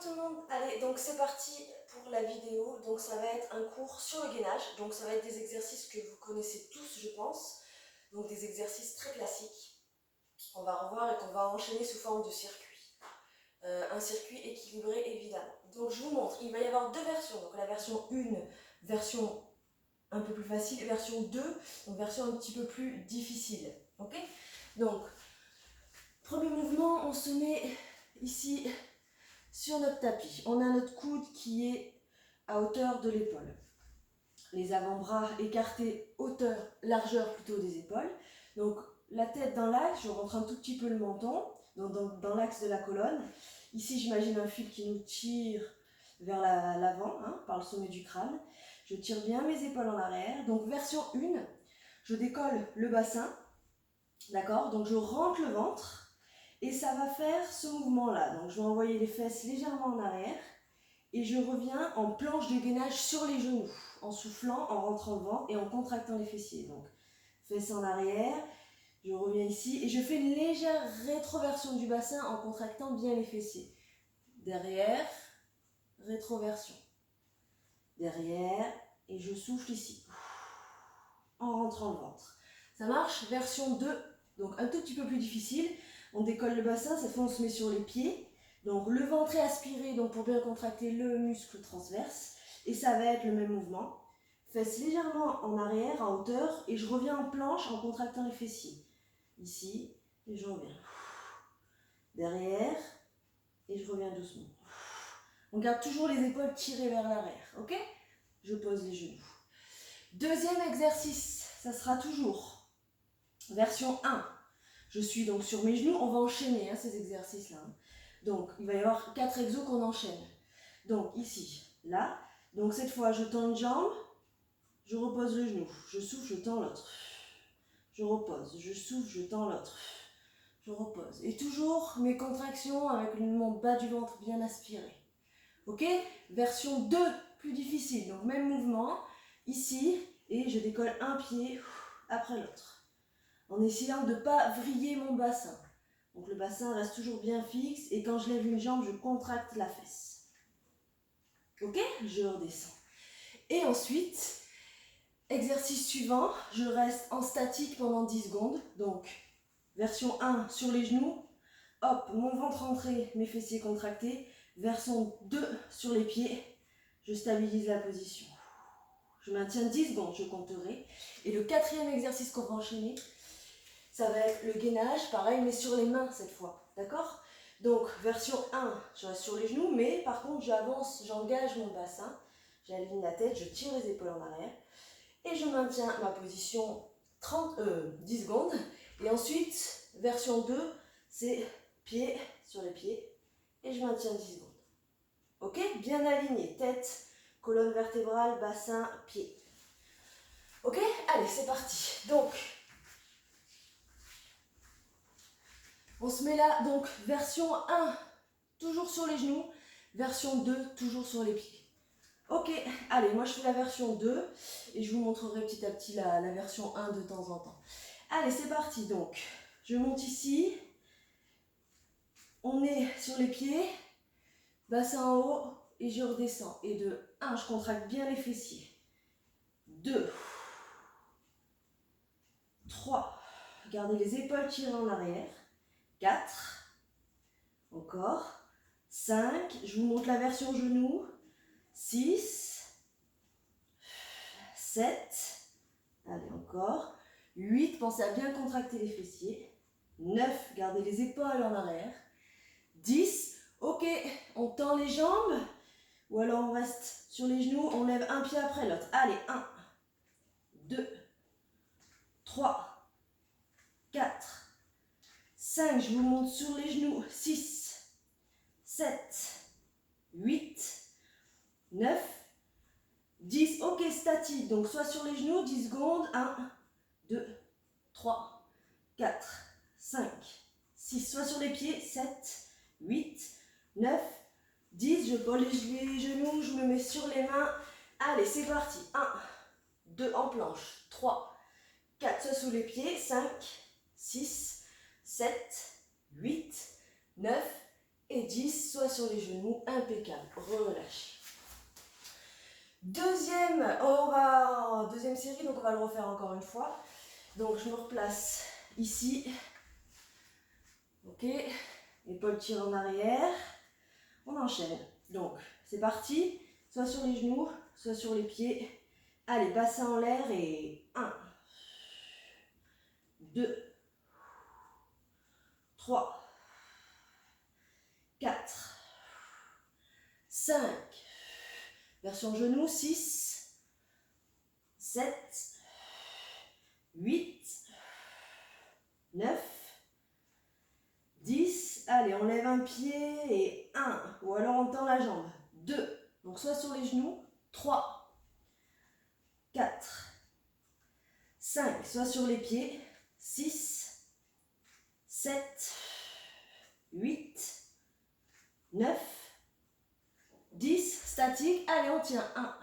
tout le monde. Allez, donc c'est parti pour la vidéo. Donc ça va être un cours sur le gainage. Donc ça va être des exercices que vous connaissez tous, je pense. Donc des exercices très classiques. On va revoir et qu'on va enchaîner sous forme de circuit. Un circuit équilibré, évidemment. Donc je vous montre, il va y avoir deux versions. Donc la version 1, version un peu plus facile, et version 2, donc version un petit peu plus difficile. Ok? Donc, premier mouvement, on se met ici sur notre tapis. On a notre coude qui est à hauteur de l'épaule. Les avant-bras écartés, hauteur, largeur plutôt des épaules. Donc la tête dans l'axe, je rentre un tout petit peu le menton, dans l'axe de la colonne. Ici, j'imagine un fil qui nous tire vers l'avant, par le sommet du crâne. Je tire bien mes épaules en arrière. Donc version 1, je décolle le bassin, d'accord? Donc je rentre le ventre et ça va faire ce mouvement-là. Donc je vais envoyer les fesses légèrement en arrière et je reviens en planche de gainage sur les genoux, en soufflant, en rentrant le ventre et en contractant les fessiers. Donc fesses en arrière, je reviens ici et je fais une légère rétroversion du bassin en contractant bien les fessiers. Derrière, rétroversion. Derrière, et je souffle ici, en rentrant le ventre. Ça marche? Version 2, donc un tout petit peu plus difficile. On décolle le bassin, cette fois on se met sur les pieds. Donc le ventre est aspiré, donc pour bien contracter le muscle transverse. Et ça va être le même mouvement. Fesses légèrement en arrière, en hauteur, et je reviens en planche en contractant les fessiers. Ici, et je reviens. Derrière, et je reviens doucement. On garde toujours les épaules tirées vers l'arrière, ok? Je pose les genoux. Deuxième exercice, ça sera toujours version 1. Je suis donc sur mes genoux, on va enchaîner ces exercices-là. Donc, il va y avoir 4 exos qu'on enchaîne. Donc, ici, là. Donc, cette fois, je tends une jambe, je repose le genou. Je souffle, je tends l'autre. Je repose, je souffle, je tends l'autre. Je repose. Et toujours mes contractions avec mon bas du ventre bien aspiré. Ok? Version 2, plus difficile. Donc, même mouvement. Ici, et je décolle un pied après l'autre. En essayant de ne pas vriller mon bassin. Donc le bassin reste toujours bien fixe et quand je lève une jambe, je contracte la fesse. Ok? Je redescends. Et ensuite, exercice suivant, je reste en statique pendant 10 secondes. Donc, version 1 sur les genoux. Hop, mon ventre rentré, mes fessiers contractés. Version 2 sur les pieds. Je stabilise la position. Je maintiens 10 secondes, je compterai. Et le quatrième exercice qu'on va enchaîner, ça va être le gainage, pareil, mais sur les mains cette fois, d'accord? Donc, version 1, je reste sur les genoux, mais par contre, j'avance, j'engage mon bassin, j'aligne la tête, je tire les épaules en arrière, et je maintiens ma position 10 secondes. Et ensuite, version 2, c'est pied sur les pieds, et je maintiens 10 secondes. Ok? Bien aligné, tête, colonne vertébrale, bassin, pied. Ok? Allez, c'est parti. Donc, on se met là, donc version 1, toujours sur les genoux, version 2, toujours sur les pieds. Ok, allez, moi je fais la version 2 et je vous montrerai petit à petit la version 1 de temps en temps. Allez, c'est parti, donc je monte ici, on est sur les pieds, bassin en haut et je redescends. Et de 1, je contracte bien les fessiers. 2, 3, gardez les épaules tirées en arrière. 4, encore. 5, je vous montre la version genou. 6, 7, allez encore. 8, pensez à bien contracter les fessiers. 9, gardez les épaules en arrière. 10, ok, on tend les jambes. Ou alors on reste sur les genoux, on lève un pied après l'autre. Allez, 1, 2, 3, 4, 5, je vous monte sur les genoux. 6, 7, 8, 9, 10, ok, statique, donc soit sur les genoux, 10 secondes, 1, 2, 3, 4, 5, 6, soit sur les pieds, 7, 8, 9, 10, je pose les genoux, je me mets sur les mains, allez, c'est parti, 1, 2 en planche, 3, 4, soit sous les pieds, 5, 6, 7, 8, 9 et 10, soit sur les genoux, impeccable, relâchez. Deuxième série, donc on va le refaire encore une fois. Donc je me replace ici, ok, épaules tirées en arrière, on enchaîne. Donc c'est parti, soit sur les genoux, soit sur les pieds. Allez, bassin en l'air et 1, 2, 3, 4, 5, version genou, 6, 7, 8, 9, 10, allez, on lève un pied et 1, ou alors on tend la jambe, 2, donc soit sur les genoux, 3, 4, 5, soit sur les pieds, 6, 7, 8, 9, 10, statique, allez, on tient, 1,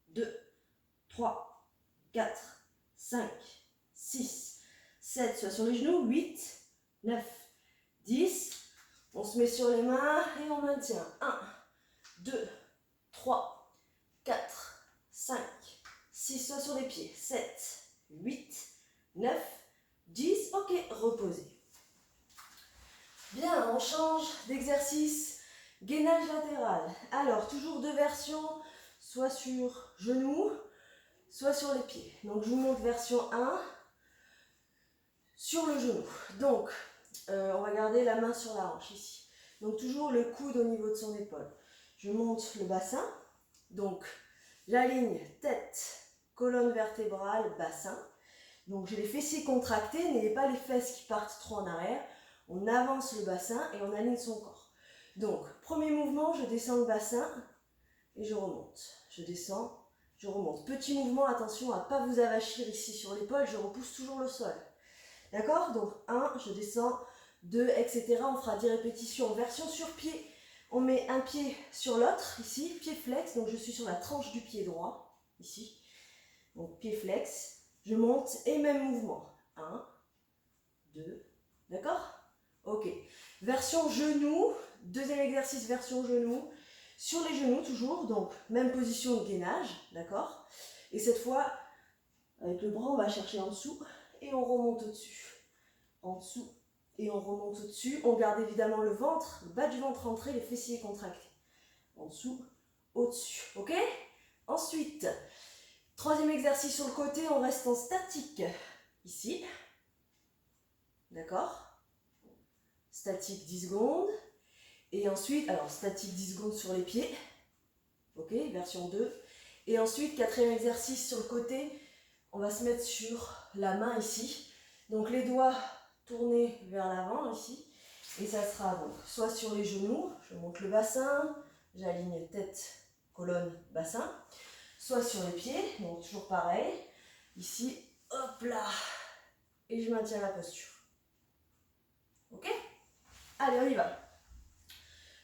2, 3, 4, 5, 6, 7, soit sur les genoux, 8, 9, 10, on se met sur les mains et on maintient, 1, 2, 3, 4, 5, 6, soit sur les pieds, 7, 8, 9, 10, ok, reposez. Bien, on change d'exercice, gainage latéral. Alors, toujours deux versions, soit sur genoux, soit sur les pieds. Donc, je vous montre version 1, sur le genou. Donc, on va garder la main sur la hanche ici. Donc, toujours le coude au niveau de son épaule. Je monte le bassin. Donc, la ligne tête, colonne vertébrale, bassin. Donc, j'ai les fessiers contractés, n'ayez pas les fesses qui partent trop en arrière. On avance le bassin et on aligne son corps. Donc, premier mouvement, je descends le bassin et je remonte. Je descends, je remonte. Petit mouvement, attention à ne pas vous avachir ici sur l'épaule, je repousse toujours le sol. D'accord? Donc, 1, je descends, 2, etc. On fera 10 répétitions. Version sur pied, on met un pied sur l'autre, ici, pied flex. Donc, je suis sur la tranche du pied droit, ici. Donc, pied flex. Je monte et même mouvement. 1, 2, d'accord? Ok. Version genou, deuxième exercice, version genou. Sur les genoux toujours, donc même position de gainage, d'accord? Et cette fois, avec le bras, on va chercher en dessous et on remonte au-dessus. En dessous et on remonte au-dessus. On garde évidemment le ventre, le bas du ventre rentré, les fessiers contractés. En dessous, au-dessus, ok? Ensuite, troisième exercice sur le côté, on reste en statique. Ici, d'accord? Statique 10 secondes. Et ensuite, alors statique 10 secondes sur les pieds. Ok, version 2. Et ensuite, quatrième exercice sur le côté, on va se mettre sur la main ici. Donc les doigts tournés vers l'avant ici. Et ça sera donc soit sur les genoux, je monte le bassin, j'aligne tête, colonne, bassin. Soit sur les pieds, donc toujours pareil. Ici, hop là. Et je maintiens la posture. Ok? Allez, on y va.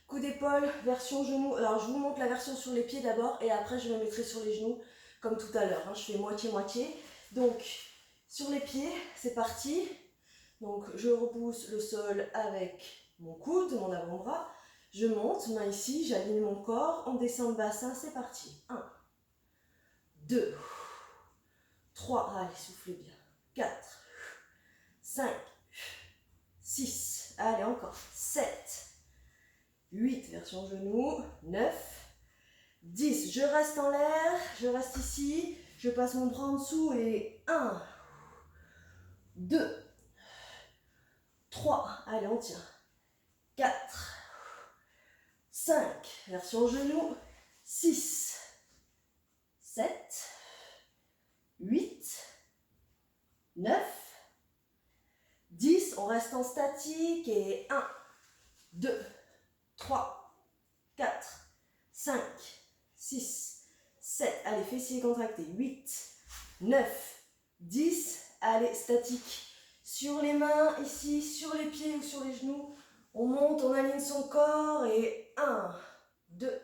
Coup d'épaule, version genou. Alors, je vous montre la version sur les pieds d'abord et après, je me mettrai sur les genoux comme tout à l'heure. Je fais moitié-moitié. Donc, sur les pieds, c'est parti. Donc, je repousse le sol avec mon coude, mon avant-bras. Je monte, main ici, j'aligne mon corps. On descend le bassin, c'est parti. 1, 2, 3, allez, soufflez bien. 4, 5, 6, allez, encore. 7, 8, version genou, 9, 10, je reste en l'air, je reste ici, je passe mon bras en dessous et 1, 2, 3, allez on tient, 4, 5, version genou, 6, 7, 8, 9, 10, on reste en statique et 1, 2, 3, 4, 5, 6, 7, allez, fessiers contractés, 8, 9, 10, allez, statique, sur les mains, ici, sur les pieds ou sur les genoux, on monte, on aligne son corps et 1, 2,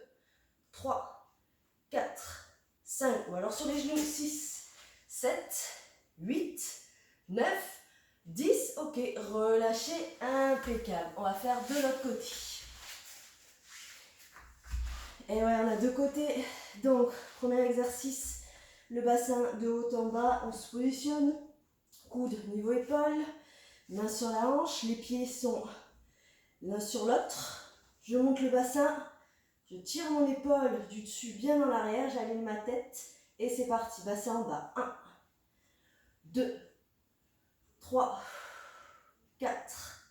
3, 4, 5, ou alors sur les genoux, 6, 7, 8, 9, 10, ok, relâchez, impeccable, on va faire de l'autre côté. Et ouais, on a deux côtés. Donc, premier exercice, le bassin de haut en bas, on se positionne. Coude niveau épaule, main sur la hanche, les pieds sont l'un sur l'autre. Je monte le bassin, je tire mon épaule du dessus bien en arrière, j'aligne ma tête et c'est parti. Bassin en bas. 1, 2, 3, 4,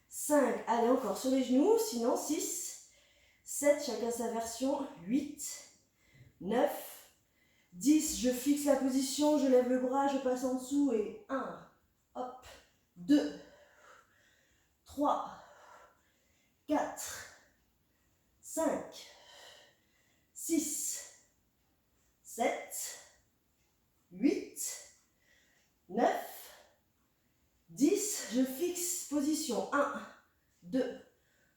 5. Allez, encore sur les genoux, sinon 6, 7, chacun sa version. 8, 9, 10. Je fixe la position, je lève le bras, je passe en dessous et 1, hop, 2, 3, 4, 5, 6, 7, 8, 9, 10. Je fixe position. 1, 2,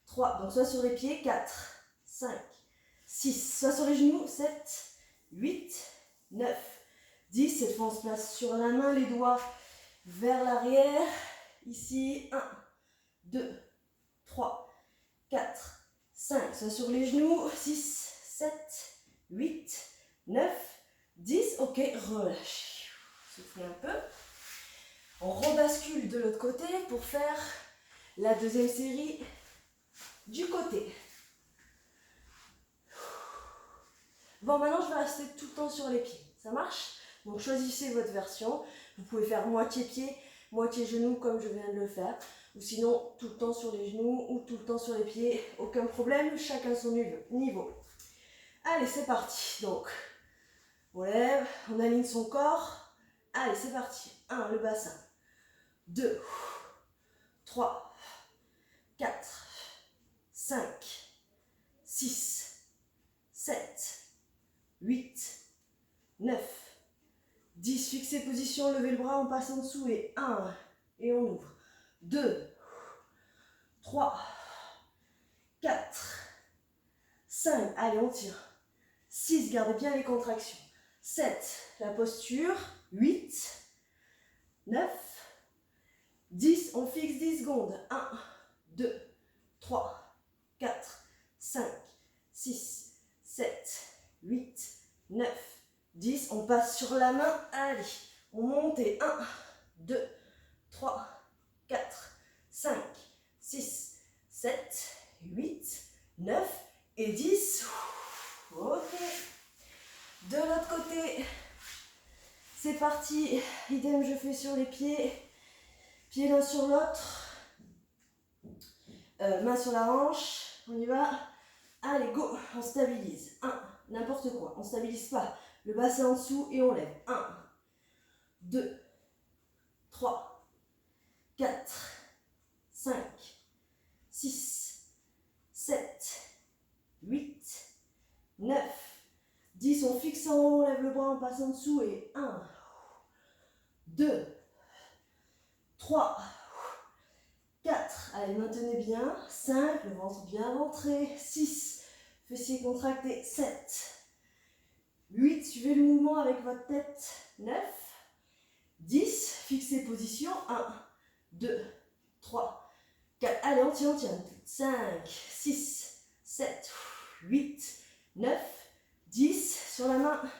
3. Donc soit sur les pieds. 4, 5, 6. Soit sur les genoux. 7, 8, 9, 10. Cette fois on se place sur la main, les doigts vers l'arrière. Ici. 1, 2, 3, 4, 5. Soit sur les genoux. 6, 7, 8, 9, 10. Ok, relâchez. Soufflez un peu. On rebascule de l'autre côté pour faire la deuxième série du côté. Bon, maintenant je vais rester tout le temps sur les pieds. Ça marche? Donc choisissez votre version. Vous pouvez faire moitié pied, moitié genou comme je viens de le faire. Ou sinon tout le temps sur les genoux ou tout le temps sur les pieds. Aucun problème, chacun son niveau. Allez, c'est parti. Donc, on lève, on aligne son corps. Allez, c'est parti. 1, le bassin. 2, 3, 4, 5, 6, 7, 8, 9, 10. Fixez position, levez le bras, on passe en dessous et 1, et on ouvre. 2, 3, 4, 5, allez, on tire. 6, gardez bien les contractions. 7, la posture. 8, 9, 10, on fixe 10 secondes. 1, 2, 3, 4, 5, 6, 7, 8, 9, 10. On passe sur la main. Allez, on monte et 1, 2, 3, 4, 5, 6, 7, 8, 9 et 10. Ok. De l'autre côté, c'est parti. Idem, je fais sur les pieds. Pieds l'un sur l'autre. Main sur la hanche. On y va. Allez, go. On stabilise. 1, n'importe quoi. On ne stabilise pas. Le bassin en dessous et on lève. 1, 2, 3, 4, 5, 6, 7, 8, 9, 10. On fixe en haut, on lève le bras, on passe en dessous et 1, 2, 3, 4. Allez, maintenez bien. 5, le ventre bien rentré. 6, fessiers contractés. 7, 8, suivez le mouvement avec votre tête. 9, 10, fixez position. 1, 2, 3, 4. Allez, on tient. 5, 6, 7, 8, 9, 10. Sur la main.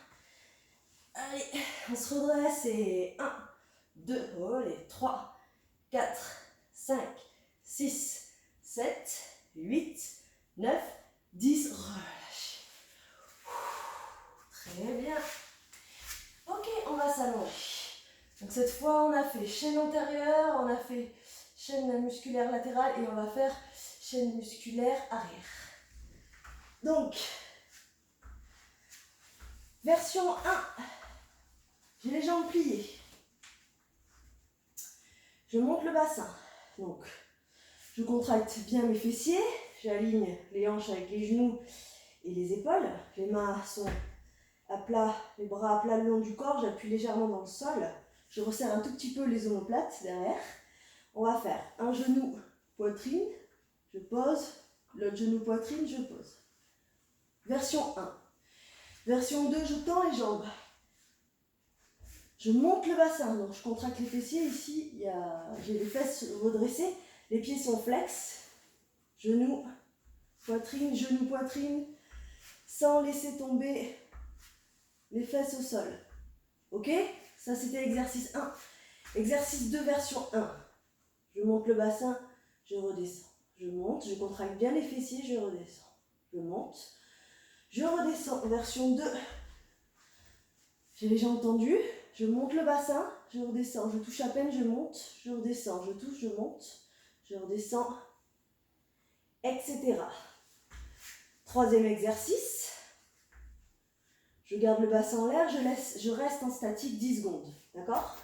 Allez, on se redresse et 1, 2, allez, 3, 4, 5, 6, 7, 8, 9, 10. Relâchez. Très bien. Ok, on va s'allonger. Donc cette fois, on a fait chaîne antérieure, on a fait chaîne musculaire latérale et on va faire chaîne musculaire arrière. Donc, version 1. J'ai les jambes pliées. Je monte le bassin. Donc, je contracte bien mes fessiers. J'aligne les hanches avec les genoux et les épaules. Les mains sont à plat, les bras à plat le long du corps. J'appuie légèrement dans le sol. Je resserre un tout petit peu les omoplates derrière. On va faire un genou, poitrine. Je pose. L'autre genou, poitrine, je pose. Version 1. Version 2, je tends les jambes. Je monte le bassin, donc je contracte les fessiers. Ici, j'ai les fesses redressées, les pieds sont flex. Genou, poitrine, genou, poitrine. sans laisser tomber les fesses au sol. Ok? Ça, c'était exercice 1. Exercice 2, version 1. Je monte le bassin, je redescends. Je monte, je contracte bien les fessiers, je redescends. Je monte, je redescends. Version 2. J'ai déjà entendu. Je monte le bassin, je redescends. Je touche à peine, je monte, je redescends. Je touche, je monte, je redescends, etc. Troisième exercice. Je garde le bassin en l'air, je reste en statique 10 secondes. D'accord?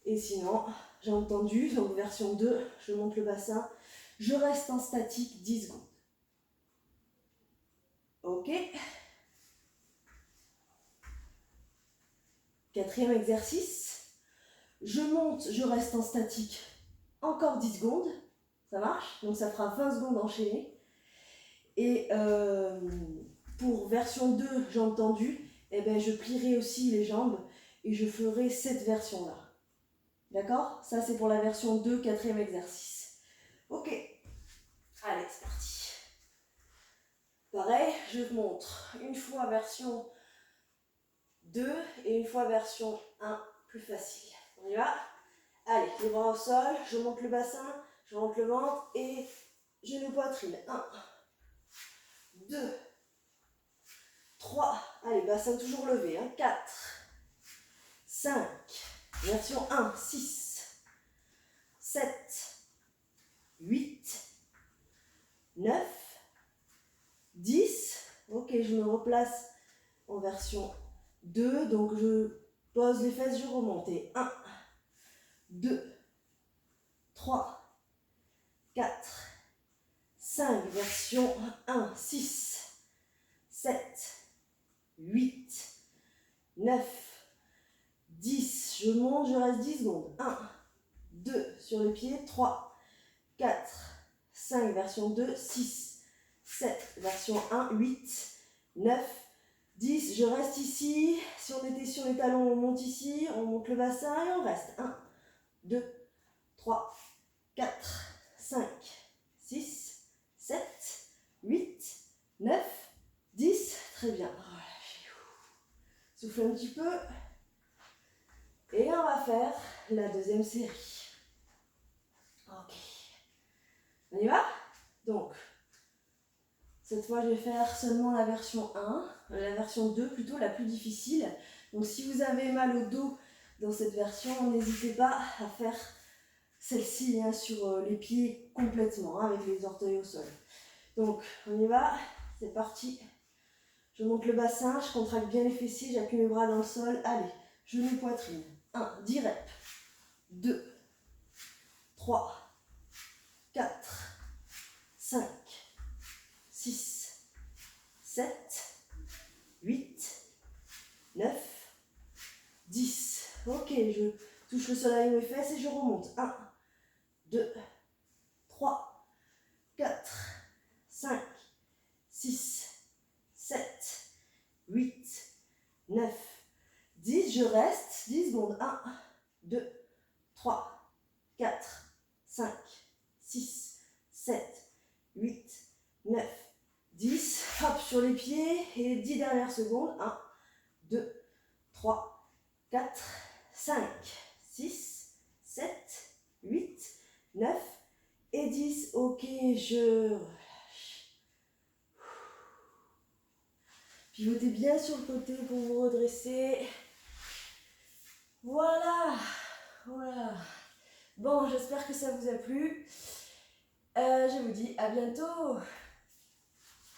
Et sinon, j'ai entendu, donc version 2, je monte le bassin, je reste en statique 10 secondes. Ok. Quatrième exercice. Je monte, je reste en statique encore 10 secondes. Ça marche? Donc ça fera 20 secondes enchaînées. Et pour version 2, j'ai entendu, eh ben, je plierai aussi les jambes et je ferai cette version-là. D'accord? Ça, c'est pour la version 2, quatrième exercice. Ok. Allez, c'est parti. Pareil, je te montre une fois version 2 et une fois version 1, plus facile. On y va? Allez, les bras au sol, je monte le bassin, je monte le ventre et genou poitrine. 1, 2, 3, allez, bassin toujours levé, hein. 4, 5, version 1, 6, 7, 8, 9, 10, ok, je me replace en version 2, donc je pose les fesses, je remonte, et 1, 2, 3, 4, 5, version 1, 6, 7, 8, 9, 10, je monte, je reste 10 secondes, 1, 2, sur les pieds, 3, 4, 5, version 2, 6, 7, version 1, 8, 9, 10, je reste ici, si on était sur les talons, on monte ici, on monte le bassin et on reste, 1, 2, 3, 4, 5, 6, 7, 8, 9, 10, très bien, relâchez. Soufflez un petit peu, et on va faire la deuxième série. Ok, on y va? Donc, cette fois, je vais faire seulement la version 1, la version 2 plutôt, la plus difficile. Donc, si vous avez mal au dos dans cette version, n'hésitez pas à faire celle-ci hein, sur les pieds complètement, hein, avec les orteils au sol. Donc, on y va, c'est parti. Je monte le bassin, je contracte bien les fessiers, j'appuie mes bras dans le sol. Allez, genou poitrine. 1, 10 reps. 2, 3, 4, 5, 6, 7, 8, 9, 10. Ok, je touche le sol avec mes fesses et je remonte. 1, 2, 3, 4, 5, 6, 7, 8, 9, 10. Je reste 10 secondes. 1, 2, 3, 4, 5, 6, 7, 8, 9, 10. Hop, sur les pieds et 10 dernières secondes. 1, 2, 3, 4, 5, 6, 7, 8, 9 et 10. Ok, je relâche. Pivotez bien sur le côté pour vous redresser. Voilà. Voilà. Bon, j'espère que ça vous a plu. Je vous dis à bientôt.